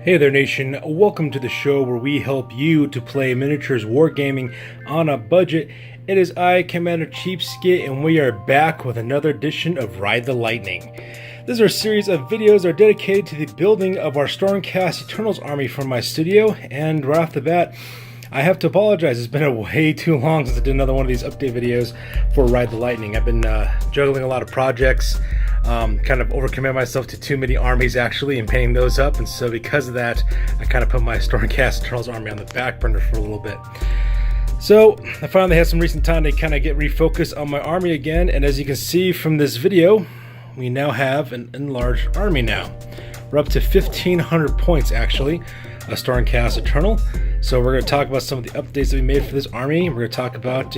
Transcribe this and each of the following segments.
Hey there nation, welcome to the show where we help you to play miniatures wargaming on a budget. It is I, Commander CheapSkate, and we are back with another edition of Ride the Lightning. This is our series of videos that are dedicated to the building of our Stormcast Eternals Army from my studio, and right off the bat, I have to apologize. It's been way too long since I did another one of these update videos for Ride the Lightning. I've been juggling a lot of projects, kind of overcommitted myself to too many armies actually and paying those up, and so because of that I kind of put my Stormcast Eternals Army on the back burner for a little bit. So I finally had some recent time to kind of get refocused on my army again, and as you can see from this video, we now have an enlarged army now. We're up to 1,500 points actually, a Stormcast Eternal. So we're going to talk about some of the updates that we made for this army. We're going to talk about,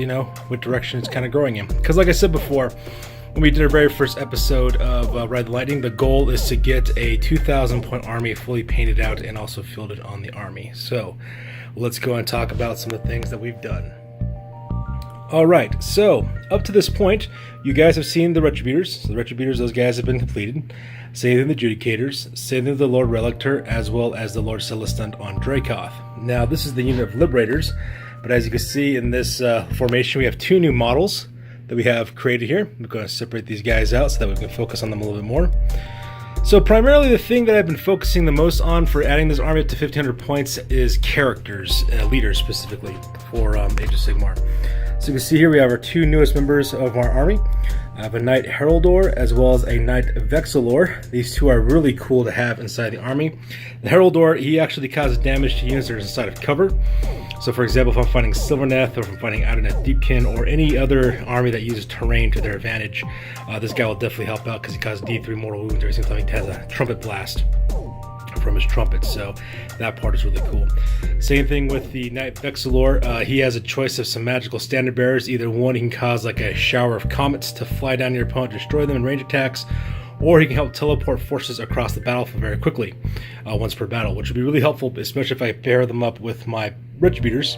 what direction it's kind of growing in. Because like I said before, when we did our very first episode of Ride the Lightning, the goal is to get a 2,000 point army fully painted out and also fielded on the army. So let's go and talk about some of the things that we've done. Alright, so up to this point, you guys have seen the Retributors. So the Retributors, those guys have been completed. Same thing with the Adjudicators, same thing with the Lord Relictor, as well as the Lord Celestant on Dracoth. Now, this is the unit of Liberators, but as you can see in this formation, we have two new models that we have created here. I'm going to separate these guys out so that we can focus on them a little bit more. So primarily the thing that I've been focusing the most on for adding this army up to 1,500 points is characters, leaders specifically, for Age of Sigmar. So you can see here we have our two newest members of our army. I have a Knight Heraldor as well as a Knight Vexillor. These two are really cool to have inside the army. The Heraldor, he actually causes damage to units that are inside of cover. So for example, if I'm fighting Silverneth, or if I'm fighting Outernet Deepkin, or any other army that uses terrain to their advantage, this guy will definitely help out because he causes D3 mortal wounds every single time he has a trumpet blast from his trumpet, so that part is really cool. Same thing with the Knight Vexillor. He has a choice of some magical standard bearers. Either one, he can cause like a shower of comets to fly down your opponent, destroy them in range attacks, or he can help teleport forces across the battlefield very quickly, once per battle, which would be really helpful, especially if I pair them up with my Retributors,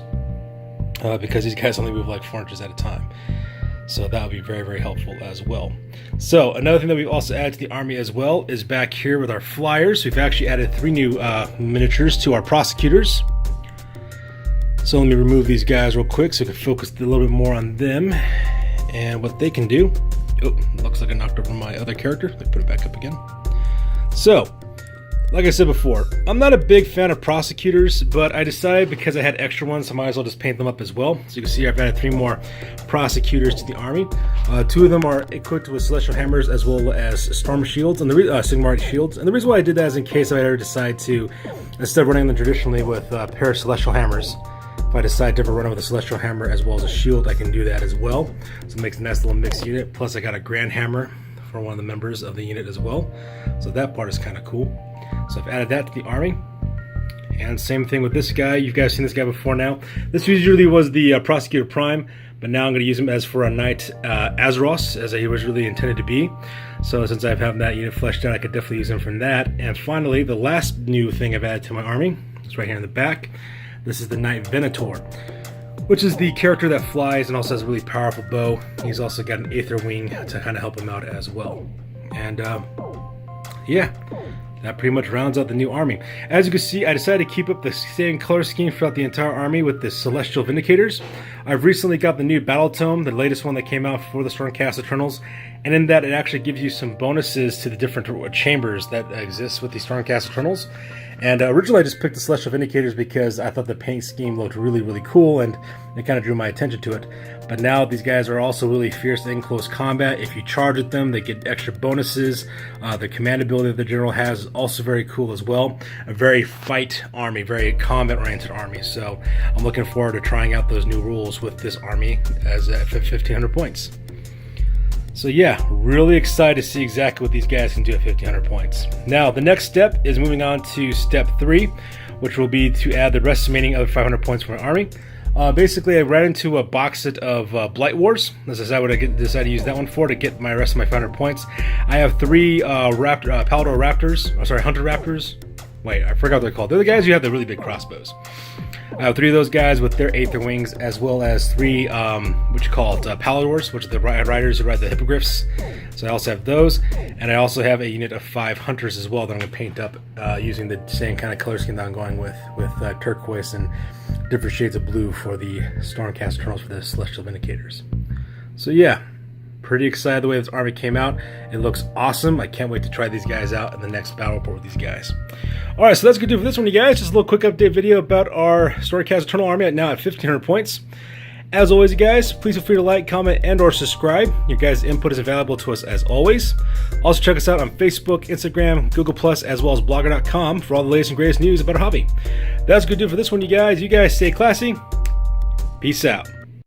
because these guys only move like 4 inches at a time. So that would be very, very helpful as well. So another thing that we've also added to the army as well is back here with our flyers. We've actually added 3 new miniatures to our prosecutors. So let me remove these guys real quick so we can focus a little bit more on them and what they can do. Oh, looks like I knocked over my other character. Let me put it back up again. So, like I said before, I'm not a big fan of prosecutors, but I decided because I had extra ones, I might as well just paint them up as well. So you can see I've added 3 more prosecutors to the army. 2 of them are equipped with Celestial Hammers as well as Storm Shields, and the Sigmarite Shields. And the reason why I did that is in case I ever decide to, instead of running them traditionally with a pair of Celestial Hammers, if I decide to ever run them with a Celestial Hammer as well as a shield, I can do that as well. So it makes a nice little mixed unit. Plus I got a Grand Hammer for one of the members of the unit as well. So that part is kind of cool. So I've added that to the army. And same thing with this guy. You guys seen this guy before now. This usually was the Prosecutor Prime, but now I'm going to use him as for a Knight Azeroth, as he was really intended to be. So since I've had that unit fleshed out, I could definitely use him from that. And finally, the last new thing I've added to my army is right here in the back. This is the Knight Venator, which is the character that flies and also has a really powerful bow. He's also got an Aether Wing to kind of help him out as well. And yeah, that pretty much rounds out the new army. As you can see, I decided to keep up the same color scheme throughout the entire army with the Celestial Vindicators. I've recently got the new Battle Tome, the latest one that came out for the Stormcast Eternals, and in that it actually gives you some bonuses to the different chambers that exist with the Stormcast Eternals. And originally I just picked the Celestial Vindicators because I thought the paint scheme looked really, really cool and it kind of drew my attention to it. But now these guys are also really fierce in close combat. If you charge at them, they get extra bonuses. The command ability that the general has is also very cool as well. A very fight army, very combat-oriented army. So I'm looking forward to trying out those new rules with this army as at 1,500 points. So yeah, really excited to see exactly what these guys can do at 1,500 points. Now, the next step is moving on to step 3, which will be to add the rest remaining other 500 points for my army. Basically, I ran into a box set of Blight Wars. This is what I decided to use that one for, to get my rest of my 500 points. I have 3 Hunter Raptors, Wait, I forgot what they're called. They're the guys who have the really big crossbows. I have 3 of those guys with their Aether wings, as well as 3, what you call it, Paladors, which are the riders who ride the hippogriffs. So I also have those, and I also have a unit of 5 hunters as well that I'm going to paint up using the same kind of color scheme that I'm going with turquoise and different shades of blue for the Stormcast Eternals for the Celestial Vindicators. So yeah, pretty excited the way this army came out. It looks awesome. I can't wait to try these guys out in the next battle report with these guys. Alright, so that's going to do it for this one, you guys. Just a little quick update video about our Stormcast Eternal Army now at 1,500 points. As always, you guys, please feel free to like, comment, and or subscribe. Your guys' input is available to us as always. Also check us out on Facebook, Instagram, Google+, as well as Blogger.com for all the latest and greatest news about our hobby. That's going to do it for this one, you guys. You guys stay classy. Peace out.